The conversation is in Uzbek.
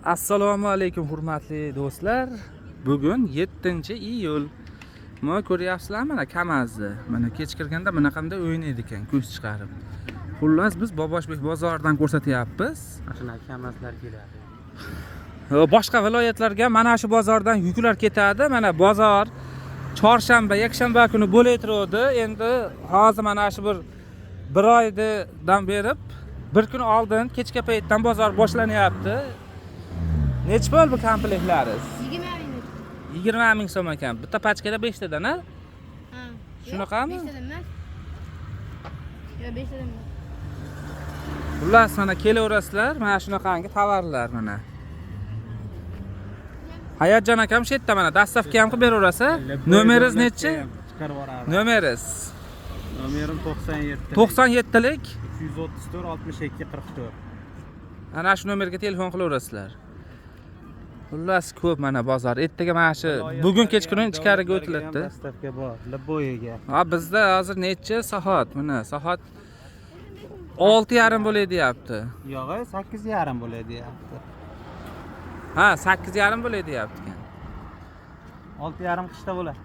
Assalomu alaykum hurmatli do'stlar. Bugun 7-iyul. Mana ko'ryapsizlar, mana Kamazni. Mana kech kirganda bunaqamda o'ynaydi ekan, ko'z chiqarib. Xullas biz Boboshbek bozoridan ko'rsatyapmiz. Mana Kamazlar keladi. Boshqa viloyatlarga mana shu bozordan yuklar ketadi. Mana bozor chorshanba, yakshanba kuni bo'laytiradi. Endi hozir mana shu bir oydan berib bir kun oldin kechga paytdan bozor boshlanyapti. Necha pul bu komplektlaringiz? 20 ming so'm ekan. Bitta pachkada 5 tadan, ha? Ha. Shunaqami? 5 tadan emas. Yo, 5 tadan emas. Xullas mana kelaverasizlar, mana shunaqangi tovarlar mana. Hayotjon akam shu yerda mana dastavka ham qilib beraverasiz. Nomeringiz nechi? Chiqarib yuboradi. Nomeringiz? Nomerim 97. 97lik 234 62 44. ana shu nomerga telefon qilaverasizlar. Xullas ko'p mana bozor. Ertaga mana shu bugun kechqurun ichkariga o'tiladi. Dastavka bor, Liboyga. Ha, bizda hozir necha soat? Mana soat 6:30 bo'ladi deyapti. Yo'q, 8:30 bo'ladi deyapti. Ha, 8:30 bo'ladi deyapti ekan. 6:30 qishda bo'ladi.